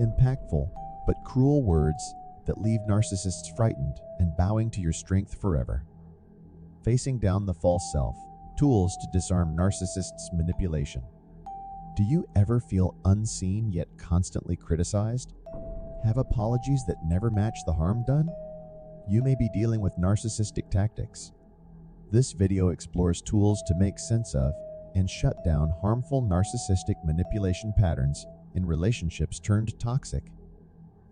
Impactful but cruel words that leave narcissists frightened and bowing to your strength forever. Facing down the false self, tools to disarm narcissists' manipulation. Do you ever feel unseen yet constantly criticized? Have apologies that never match the harm done? You may be dealing with narcissistic tactics. This video explores tools to make sense of and shut down harmful narcissistic manipulation patterns in relationships turned toxic.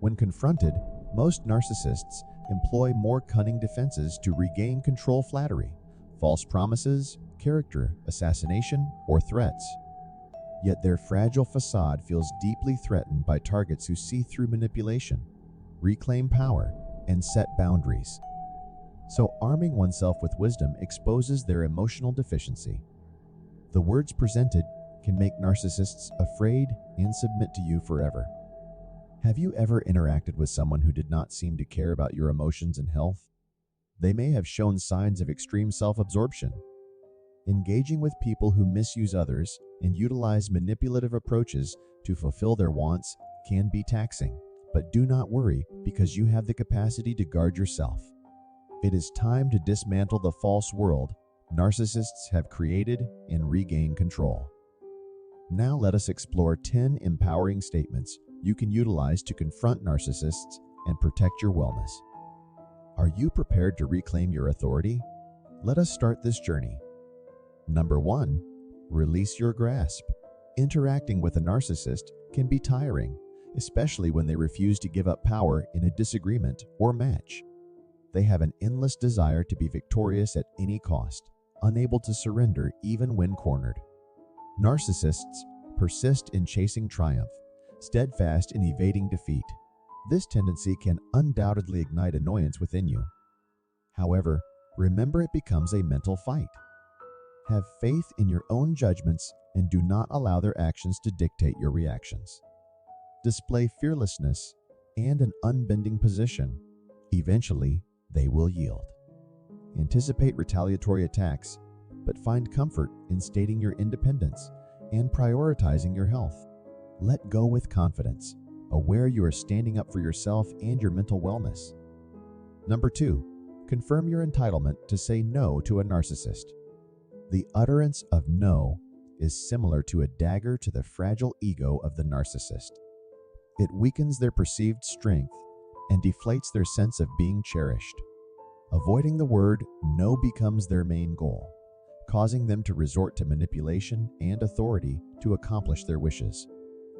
When confronted, most narcissists employ more cunning defenses to regain control: flattery, false promises, character assassination, or threats. Yet their fragile facade feels deeply threatened by targets who see through manipulation, reclaim power, and set boundaries. So arming oneself with wisdom exposes their emotional deficiency. The words presented can make narcissists afraid and submit to you forever. Have you ever interacted with someone who did not seem to care about your emotions and health? They may have shown signs of extreme self-absorption. Engaging with people who misuse others and utilize manipulative approaches to fulfill their wants can be taxing, but do not worry because you have the capacity to guard yourself. It is time to dismantle the false world narcissists have created and regain control. Now let us explore 10 empowering statements you can utilize to confront narcissists and protect your wellness. Are you prepared to reclaim your authority? Let us start this journey. Number 1. Release your grasp. Interacting with a narcissist can be tiring, especially when they refuse to give up power in a disagreement or match. They have an endless desire to be victorious at any cost, unable to surrender even when cornered. Narcissists persist in chasing triumph, steadfast in evading defeat. This tendency can undoubtedly ignite annoyance within you. However, remember it becomes a mental fight. Have faith in your own judgments and do not allow their actions to dictate your reactions. Display fearlessness and an unbending position. Eventually, they will yield. Anticipate retaliatory attacks, but find comfort in stating your independence and prioritizing your health. Let go with confidence, aware you are standing up for yourself and your mental wellness. Number 2, confirm your entitlement to say no to a narcissist. The utterance of no is similar to a dagger to the fragile ego of the narcissist. It weakens their perceived strength and deflates their sense of being cherished. Avoiding the word no becomes their main goal, causing them to resort to manipulation and authority to accomplish their wishes.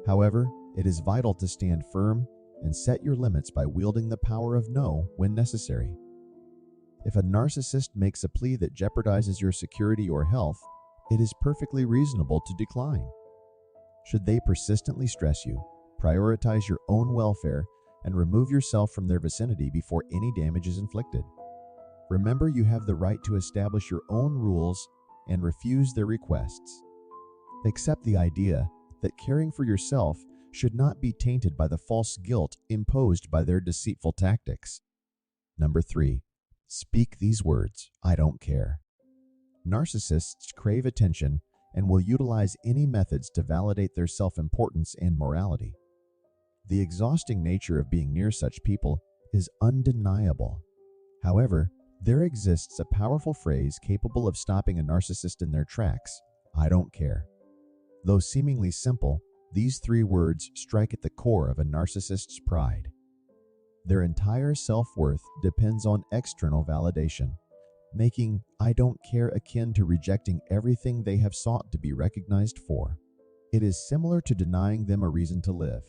However, it is vital to stand firm and set your limits by wielding the power of no when necessary. If a narcissist makes a plea that jeopardizes your security or health, it is perfectly reasonable to decline. Should they persistently stress you, prioritize your own welfare and remove yourself from their vicinity before any damage is inflicted. Remember, you have the right to establish your own rules and refuse their requests. Accept the idea that caring for yourself should not be tainted by the false guilt imposed by their deceitful tactics. Number 3. Speak these words: I don't care. Narcissists crave attention and will utilize any methods to validate their self-importance and morality. The exhausting nature of being near such people is undeniable. However, there exists a powerful phrase capable of stopping a narcissist in their tracks: I don't care. Though seemingly simple, these 3 words strike at the core of a narcissist's pride. Their entire self-worth depends on external validation, making I don't care akin to rejecting everything they have sought to be recognized for. It is similar to denying them a reason to live.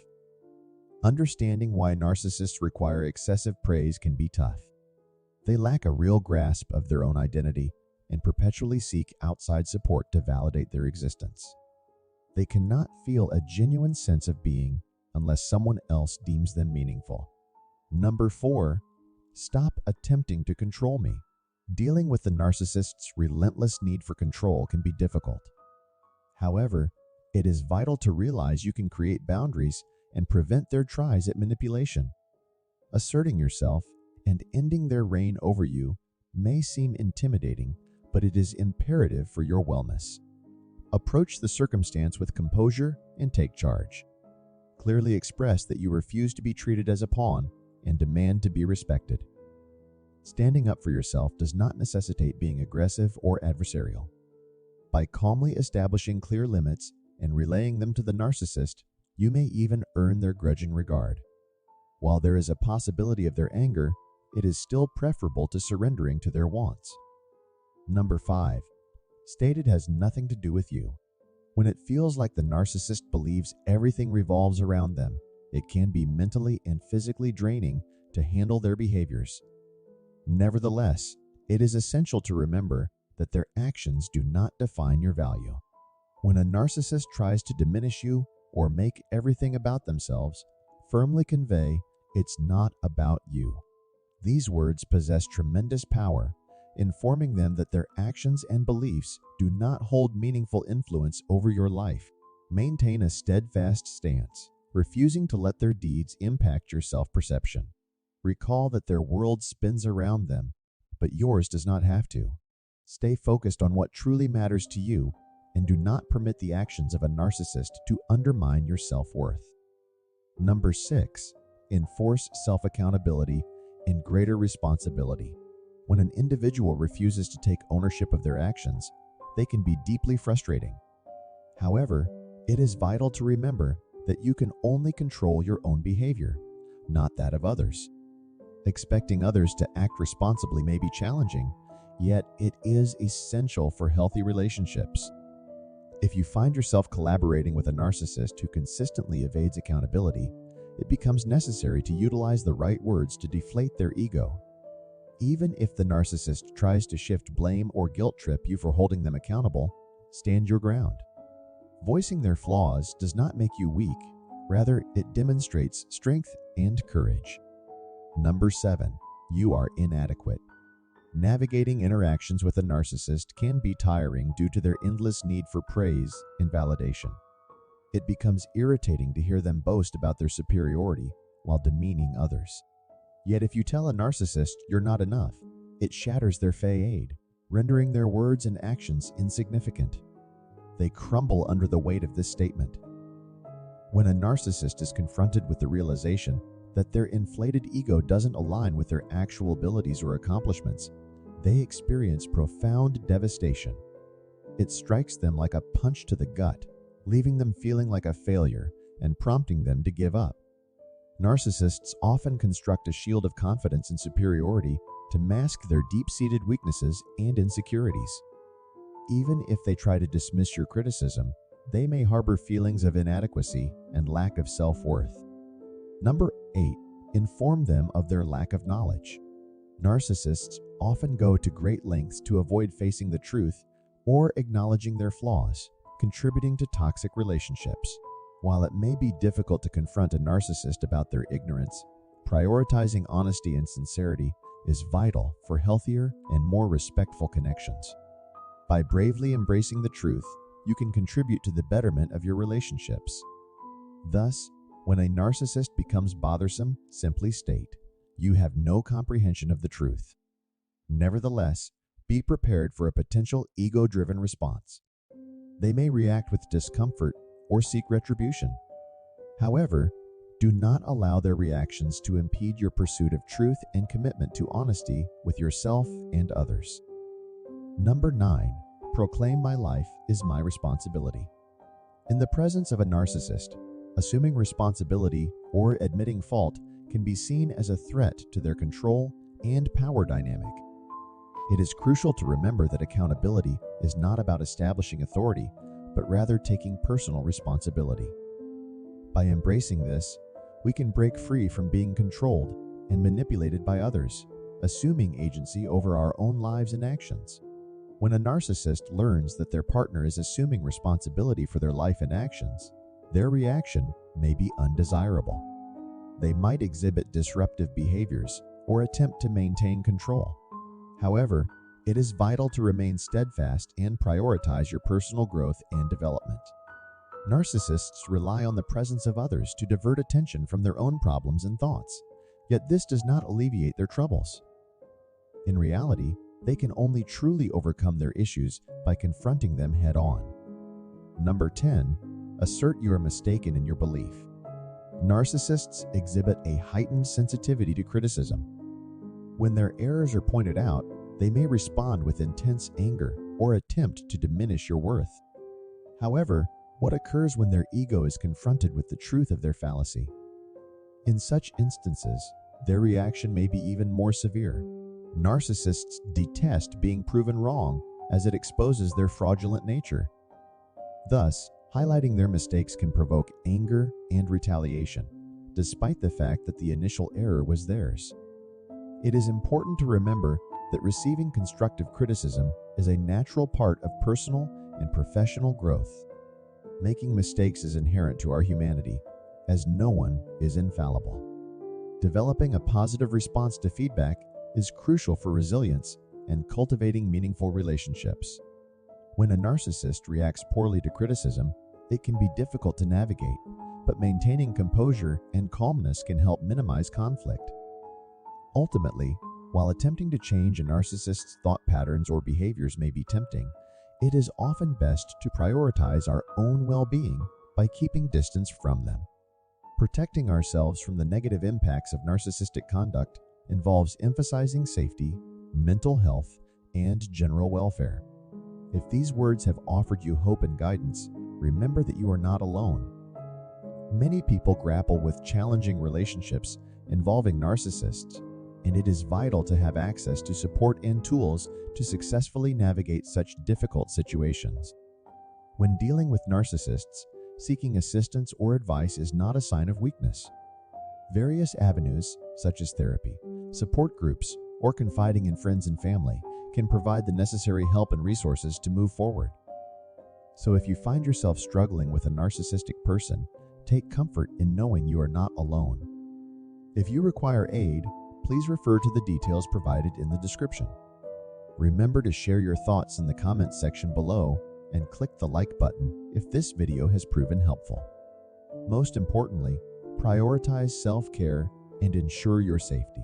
Understanding why narcissists require excessive praise can be tough. They lack a real grasp of their own identity and perpetually seek outside support to validate their existence. They cannot feel a genuine sense of being unless someone else deems them meaningful. Number 4, stop attempting to control me. Dealing with the narcissist's relentless need for control can be difficult. However, it is vital to realize you can create boundaries and prevent their tries at manipulation. Asserting yourself and ending their reign over you may seem intimidating, but it is imperative for your wellness. Approach the circumstance with composure and take charge. Clearly express that you refuse to be treated as a pawn and demand to be respected. Standing up for yourself does not necessitate being aggressive or adversarial. By calmly establishing clear limits and relaying them to the narcissist, you may even earn their grudging regard. While there is a possibility of their anger, it is still preferable to surrendering to their wants. Number 5. State it has nothing to do with you. When it feels like the narcissist believes everything revolves around them, it can be mentally and physically draining to handle their behaviors. Nevertheless, it is essential to remember that their actions do not define your value. When a narcissist tries to diminish you or make everything about themselves, firmly convey, "It's not about you." These words possess tremendous power, informing them that their actions and beliefs do not hold meaningful influence over your life. Maintain a steadfast stance, refusing to let their deeds impact your self-perception. Recall that their world spins around them, but yours does not have to. Stay focused on what truly matters to you, and do not permit the actions of a narcissist to undermine your self-worth. Number 6. Enforce self-accountability and greater responsibility. When an individual refuses to take ownership of their actions, they can be deeply frustrating. However, it is vital to remember that you can only control your own behavior, not that of others. Expecting others to act responsibly may be challenging, yet it is essential for healthy relationships. If you find yourself collaborating with a narcissist who consistently evades accountability, it becomes necessary to utilize the right words to deflate their ego. Even if the narcissist tries to shift blame or guilt trip you for holding them accountable, stand your ground. Voicing their flaws does not make you weak, rather it demonstrates strength and courage. Number 7. You are inadequate. Navigating interactions with a narcissist can be tiring due to their endless need for praise and validation. It becomes irritating to hear them boast about their superiority while demeaning others. Yet if you tell a narcissist you're not enough, it shatters their faade, rendering their words and actions insignificant. They crumble under the weight of this statement. When a narcissist is confronted with the realization that their inflated ego doesn't align with their actual abilities or accomplishments, they experience profound devastation. It strikes them like a punch to the gut, leaving them feeling like a failure and prompting them to give up. Narcissists often construct a shield of confidence and superiority to mask their deep-seated weaknesses and insecurities. Even if they try to dismiss your criticism, they may harbor feelings of inadequacy and lack of self-worth. Number 8. Inform them of their lack of knowledge. Narcissists often go to great lengths to avoid facing the truth or acknowledging their flaws, contributing to toxic relationships. While it may be difficult to confront a narcissist about their ignorance, prioritizing honesty and sincerity is vital for healthier and more respectful connections. By bravely embracing the truth, you can contribute to the betterment of your relationships. Thus, when a narcissist becomes bothersome, simply state, "You have no comprehension of the truth." Nevertheless, be prepared for a potential ego-driven response. They may react with discomfort or seek retribution. However, do not allow their reactions to impede your pursuit of truth and commitment to honesty with yourself and others. Number 9. Proclaim my life is my responsibility. In the presence of a narcissist, assuming responsibility or admitting fault can be seen as a threat to their control and power dynamic. It is crucial to remember that accountability is not about establishing authority, but rather taking personal responsibility. By embracing this, we can break free from being controlled and manipulated by others, assuming agency over our own lives and actions. When a narcissist learns that their partner is assuming responsibility for their life and actions, their reaction may be undesirable. They might exhibit disruptive behaviors or attempt to maintain control. However, it is vital to remain steadfast and prioritize your personal growth and development. Narcissists rely on the presence of others to divert attention from their own problems and thoughts, yet this does not alleviate their troubles. In reality, they can only truly overcome their issues by confronting them head-on. Number 10. Assert you are mistaken in your belief. Narcissists exhibit a heightened sensitivity to criticism. When their errors are pointed out, they may respond with intense anger or attempt to diminish your worth. However, what occurs when their ego is confronted with the truth of their fallacy? In such instances, their reaction may be even more severe. Narcissists detest being proven wrong, as it exposes their fraudulent nature. Thus, highlighting their mistakes can provoke anger and retaliation, despite the fact that the initial error was theirs. It is important to remember that receiving constructive criticism is a natural part of personal and professional growth. Making mistakes is inherent to our humanity, as no one is infallible. Developing a positive response to feedback is crucial for resilience and cultivating meaningful relationships. When a narcissist reacts poorly to criticism, it can be difficult to navigate, but maintaining composure and calmness can help minimize conflict. Ultimately, while attempting to change a narcissist's thought patterns or behaviors may be tempting, it is often best to prioritize our own well-being by keeping distance from them. Protecting ourselves from the negative impacts of narcissistic conduct involves emphasizing safety, mental health, and general welfare. If these words have offered you hope and guidance, remember that you are not alone. Many people grapple with challenging relationships involving narcissists, and it is vital to have access to support and tools to successfully navigate such difficult situations. When dealing with narcissists, seeking assistance or advice is not a sign of weakness. Various avenues, such as therapy, support groups, or confiding in friends and family, can provide the necessary help and resources to move forward. So if you find yourself struggling with a narcissistic person, take comfort in knowing you are not alone. If you require aid, please refer to the details provided in the description. Remember to share your thoughts in the comments section below and click the like button if this video has proven helpful. Most importantly, prioritize self-care and ensure your safety.